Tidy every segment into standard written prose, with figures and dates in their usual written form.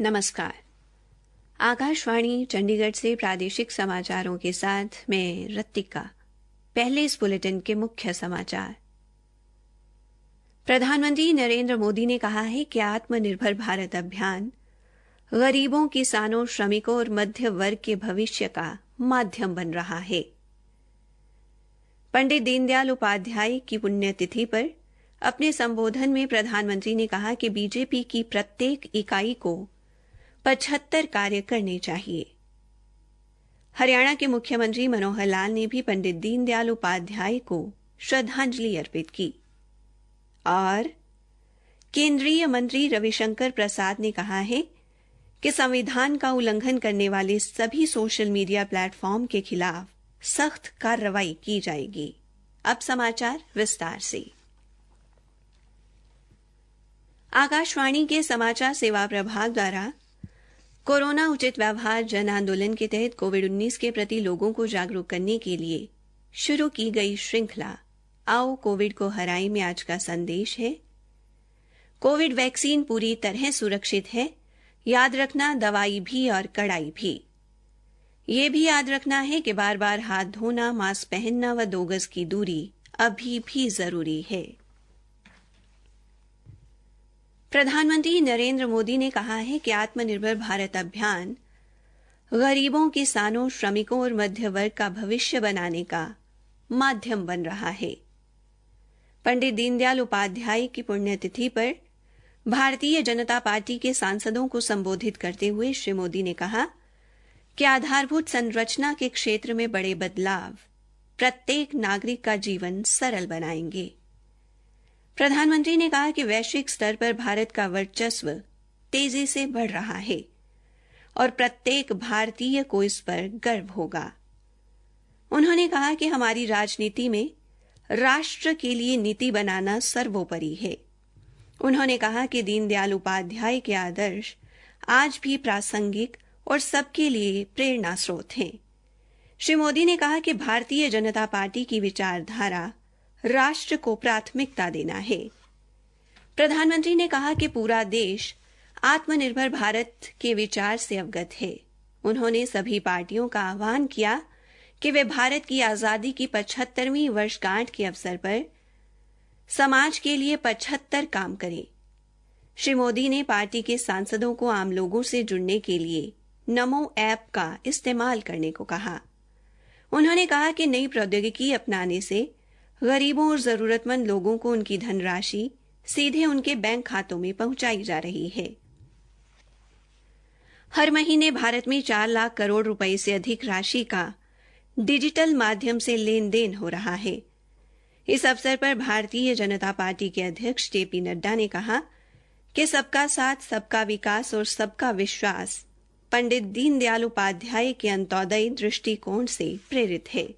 नमस्कार। आकाशवाणी चंडीगढ़ से प्रादेशिक समाचारों के साथ मैं रत्तिका। पहले इस बुलेटिन के मुख्य समाचार। प्रधानमंत्री नरेंद्र मोदी ने कहा है कि आत्मनिर्भर भारत अभियान गरीबों, किसानों, श्रमिकों और मध्य वर्ग के भविष्य का माध्यम बन रहा है। पंडित दीनदयाल उपाध्याय की पुण्यतिथि पर अपने संबोधन में प्रधानमंत्री ने कहा कि बीजेपी की प्रत्येक इकाई को 75 कार्य करने चाहिए। हरियाणा के मुख्यमंत्री मनोहर लाल ने भी पंडित दीनदयाल उपाध्याय को श्रद्धांजलि अर्पित की और केंद्रीय मंत्री रविशंकर प्रसाद ने कहा है कि संविधान का उल्लंघन करने वाले सभी सोशल मीडिया प्लेटफॉर्म के खिलाफ सख्त कार्रवाई की जाएगी। अब समाचार विस्तार से। आकाशवाणी के समाचार सेवा प्रभाग द्वारा कोरोना उचित व्यवहार जन आंदोलन के तहत कोविड-19 के प्रति लोगों को जागरूक करने के लिए शुरू की गई श्रृंखला आओ कोविड को हराएं में आज का संदेश है, कोविड वैक्सीन पूरी तरह सुरक्षित है। याद रखना, दवाई भी और कड़ाई भी। ये भी याद रखना है कि बार-बार हाथ धोना, मास्क पहनना व 2 गज की दूरी अभी भी जरूरी है। प्रधानमंत्री नरेंद्र मोदी ने कहा है कि आत्मनिर्भर भारत अभियान गरीबों, किसानों, श्रमिकों और मध्य वर्ग का भविष्य बनाने का माध्यम बन रहा है। पंडित दीनदयाल उपाध्याय की पुण्यतिथि पर भारतीय जनता पार्टी के सांसदों को संबोधित करते हुए श्री मोदी ने कहा कि आधारभूत संरचना के क्षेत्र में बड़े बदलाव प्रत्येक नागरिक का जीवन सरल बनाएंगे। प्रधानमंत्री ने कहा कि वैश्विक स्तर पर भारत का वर्चस्व तेजी से बढ़ रहा है और प्रत्येक भारतीय को इस पर गर्व होगा। उन्होंने कहा कि हमारी राजनीति में राष्ट्र के लिए नीति बनाना सर्वोपरि है। उन्होंने कहा कि दीनदयाल उपाध्याय के आदर्श आज भी प्रासंगिक और सबके लिए प्रेरणा स्रोत हैं। श्री मोदी ने कहा कि भारतीय जनता पार्टी की विचारधारा राष्ट्र को प्राथमिकता देना है। प्रधानमंत्री ने कहा कि पूरा देश आत्मनिर्भर भारत के विचार से अवगत है। उन्होंने सभी पार्टियों का आह्वान किया कि वे भारत की आजादी की 75वीं वर्षगांठ के अवसर पर समाज के लिए 75 काम करें। श्री मोदी ने पार्टी के सांसदों को आम लोगों से जुड़ने के लिए नमो ऐप का इस्तेमाल करने को कहा। उन्होंने कहा कि नई प्रौद्योगिकी अपनाने से गरीबों और जरूरतमंद लोगों को उनकी धनराशि सीधे उनके बैंक खातों में पहुंचाई जा रही है। हर महीने भारत में 4 लाख करोड़ रुपए से अधिक राशि का डिजिटल माध्यम से लेन-देन हो रहा है। इस अवसर पर भारतीय जनता पार्टी के अध्यक्ष जेपी नड्डा ने कहा कि सबका साथ, सबका विकास और सबका विश्वास पंडित दीनदयाल उपाध्याय के अंत्योदय दृष्टिकोण से प्रेरित है।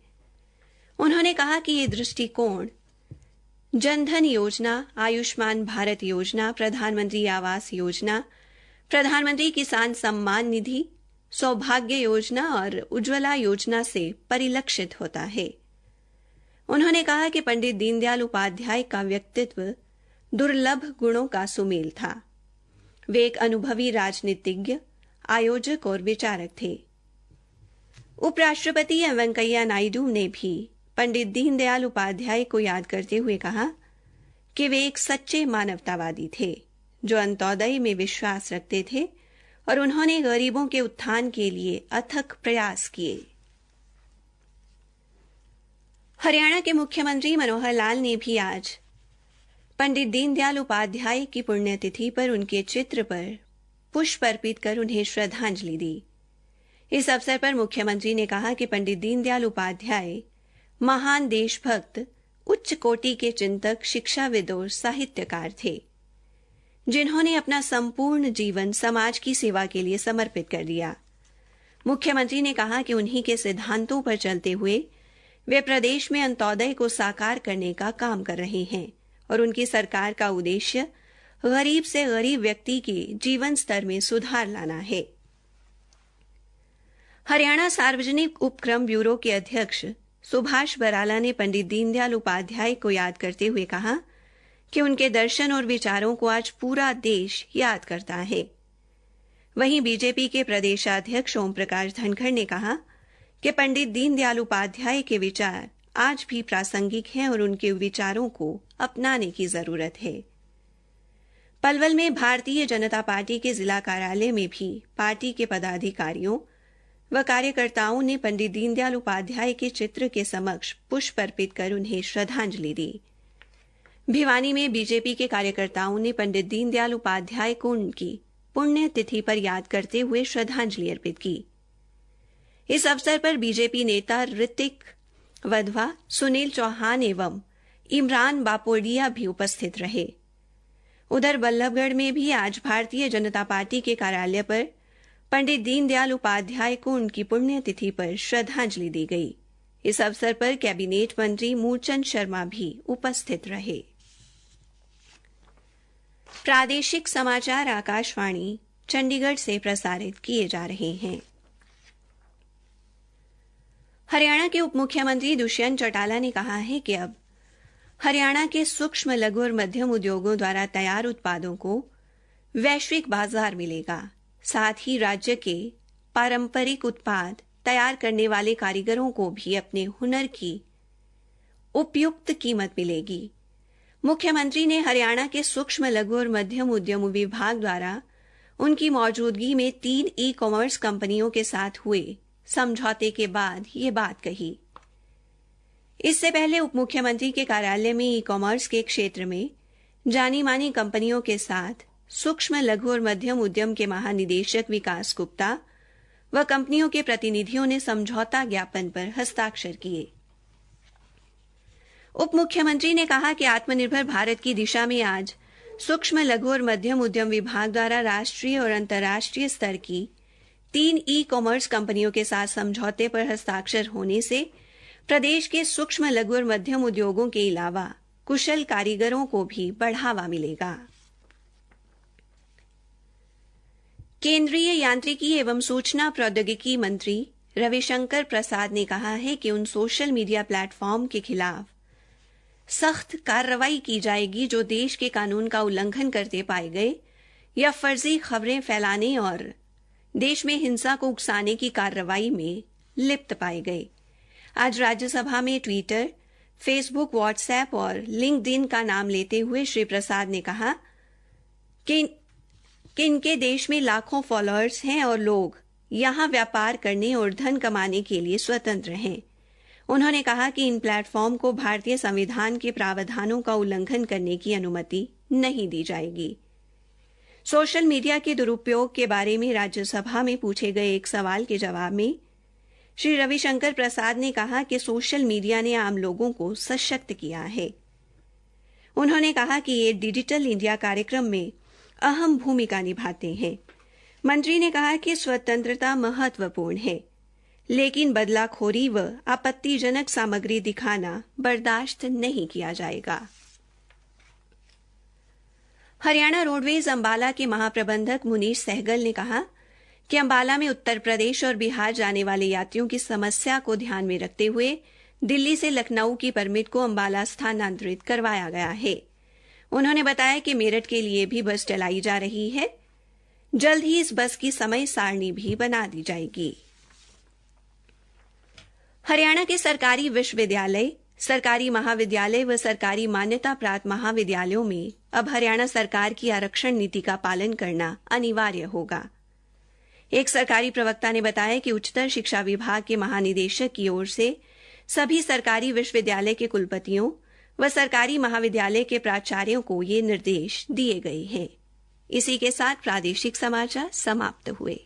उन्होंने कहा कि ये दृष्टिकोण जनधन योजना, आयुष्मान भारत योजना, प्रधानमंत्री आवास योजना, प्रधानमंत्री किसान सम्मान निधि, सौभाग्य योजना और उज्ज्वला योजना से परिलक्षित होता है। उन्होंने कहा कि पंडित दीनदयाल उपाध्याय का व्यक्तित्व दुर्लभ गुणों का सुमेल था। वे एक अनुभवी राजनीतिज्ञ, आयोजक और विचारक थे। उपराष्ट्रपति एम वेंकैया नायडू ने भी पंडित दीनदयाल उपाध्याय को याद करते हुए कहा कि वे एक सच्चे मानवतावादी थे जो अंत्योदय में विश्वास रखते थे और उन्होंने गरीबों के उत्थान के लिए अथक प्रयास किए। हरियाणा के मुख्यमंत्री मनोहर लाल ने भी आज पंडित दीनदयाल उपाध्याय की पुण्यतिथि पर उनके चित्र पर पुष्प अर्पित कर उन्हें श्रद्धांजलि दी। इस अवसर पर मुख्यमंत्री ने कहा कि पंडित दीनदयाल उपाध्याय महान देशभक्त, उच्च कोटि के चिंतक, शिक्षाविद और साहित्यकार थे, जिन्होंने अपना संपूर्ण जीवन समाज की सेवा के लिए समर्पित कर दिया। मुख्यमंत्री ने कहा कि उन्हीं के सिद्धांतों पर चलते हुए वे प्रदेश में अंत्योदय को साकार करने का काम कर रहे हैं और उनकी सरकार का उद्देश्य गरीब से गरीब व्यक्ति के जीवन स्तर में सुधार लाना है। हरियाणा सार्वजनिक उपक्रम ब्यूरो के अध्यक्ष सुभाष बराला ने पंडित दीनदयाल उपाध्याय को याद करते हुए कहा कि उनके दर्शन और विचारों को आज पूरा देश याद करता है। वहीं बीजेपी के प्रदेशाध्यक्ष ओम प्रकाश धनखड़ ने कहा कि पंडित दीनदयाल उपाध्याय के विचार आज भी प्रासंगिक हैं और उनके विचारों को अपनाने की जरूरत है। पलवल में भारतीय जनता पार्टी के जिला कार्यालय में भी पार्टी के पदाधिकारियों व कार्यकर्ताओं ने पंडित दीनदयाल उपाध्याय के चित्र के समक्ष पुष्प अर्पित कर उन्हें श्रद्धांजलि दी। भिवानी में बीजेपी के कार्यकर्ताओं ने पंडित दीनदयाल उपाध्याय को उनकी पुण्य तिथि पर याद करते हुए श्रद्धांजलि अर्पित की। इस अवसर पर बीजेपी नेता ऋतिक वधवा, सुनील चौहान एवं इमरान बापोडिया भी उपस्थित रहे। उधर बल्लभगढ़ में भी आज भारतीय जनता पार्टी के कार्यालय पर पंडित दीनदयाल उपाध्याय को उनकी पुण्यतिथि पर श्रद्धांजलि दी गई। इस अवसर पर कैबिनेट मंत्री मूलचंद शर्मा भी उपस्थित रहे। प्रादेशिक समाचार आकाशवाणी चंडीगढ़ से प्रसारित किए जा रहे हैं। हरियाणा के उप मुख्यमंत्री दुष्यंत चौटाला ने कहा है कि अब हरियाणा के सूक्ष्म, लघु और मध्यम उद्योगों द्वारा तैयार उत्पादों को वैश्विक बाजार मिलेगा। साथ ही राज्य के पारंपरिक उत्पाद तैयार करने वाले कारीगरों को भी अपने हुनर की उपयुक्त कीमत मिलेगी। मुख्यमंत्री ने हरियाणा के सूक्ष्म, लघु और मध्यम उद्यम विभाग द्वारा उनकी मौजूदगी में 3 ई-कॉमर्स कंपनियों के साथ हुए समझौते के बाद ये बात कही। इससे पहले उप मुख्यमंत्री के कार्यालय में ई-कॉमर्स के क्षेत्र में जानी मानी कंपनियों के साथ सूक्ष्म, लघु और मध्यम उद्यम के महानिदेशक विकास गुप्ता व कंपनियों के प्रतिनिधियों ने समझौता ज्ञापन पर हस्ताक्षर किए। उप मुख्यमंत्री ने कहा कि आत्मनिर्भर भारत की दिशा में आज सूक्ष्म, लघु और मध्यम उद्यम विभाग द्वारा राष्ट्रीय और अंतर्राष्ट्रीय स्तर की 3 ई-कॉमर्स कंपनियों के साथ समझौते पर हस्ताक्षर होने से प्रदेश के सूक्ष्म, लघु और मध्यम उद्योगों के अलावा कुशल कारीगरों को भी बढ़ावा मिलेगा। केंद्रीय यांत्रिकी एवं सूचना प्रौद्योगिकी मंत्री रविशंकर प्रसाद ने कहा है कि उन सोशल मीडिया प्लेटफॉर्म के खिलाफ सख्त कार्रवाई की जाएगी जो देश के कानून का उल्लंघन करते पाए गए या फर्जी खबरें फैलाने और देश में हिंसा को उकसाने की कार्रवाई में लिप्त पाए गए। आज राज्यसभा में ट्विटर, फेसबुक, व्हाट्सएप और लिंक्डइन का नाम लेते हुए श्री प्रसाद ने कहा कि इनके देश में लाखों फॉलोअर्स हैं और लोग यहां व्यापार करने और धन कमाने के लिए स्वतंत्र हैं। उन्होंने कहा कि इन प्लेटफॉर्म को भारतीय संविधान के प्रावधानों का उल्लंघन करने की अनुमति नहीं दी जाएगी। सोशल मीडिया के दुरुपयोग के बारे में राज्यसभा में पूछे गए एक सवाल के जवाब में श्री रविशंकर प्रसाद ने कहा कि सोशल मीडिया ने आम लोगों को सशक्त किया है। उन्होंने कहा कि ये डिजिटल इंडिया कार्यक्रम में अहम भूमिका निभाते हैं। मंत्री ने कहा कि स्वतंत्रता महत्वपूर्ण है, लेकिन बदलाखोरी व आपत्तिजनक सामग्री दिखाना बर्दाश्त नहीं किया जाएगा। हरियाणा रोडवेज अंबाला के महाप्रबंधक मुनीश सहगल ने कहा कि अंबाला में उत्तर प्रदेश और बिहार जाने वाले यात्रियों की समस्या को ध्यान में रखते हुए दिल्ली से लखनऊ की परमिट को अंबाला स्थानांतरित करवाया गया है। उन्होंने बताया कि मेरठ के लिए भी बस चलाई जा रही है। जल्द ही इस बस की समय सारणी भी बना दी जाएगी। हरियाणा के सरकारी विश्वविद्यालय, सरकारी महाविद्यालय व सरकारी मान्यता प्राप्त महाविद्यालयों में अब हरियाणा सरकार की आरक्षण नीति का पालन करना अनिवार्य होगा। एक सरकारी प्रवक्ता ने बताया कि उच्चतर शिक्षा विभाग के महानिदेशक की ओर से सभी सरकारी विश्वविद्यालय के कुलपतियों व सरकारी महाविद्यालय के प्राचार्यों को ये निर्देश दिए गए हैं। इसी के साथ प्रादेशिक समाचार समाप्त हुए।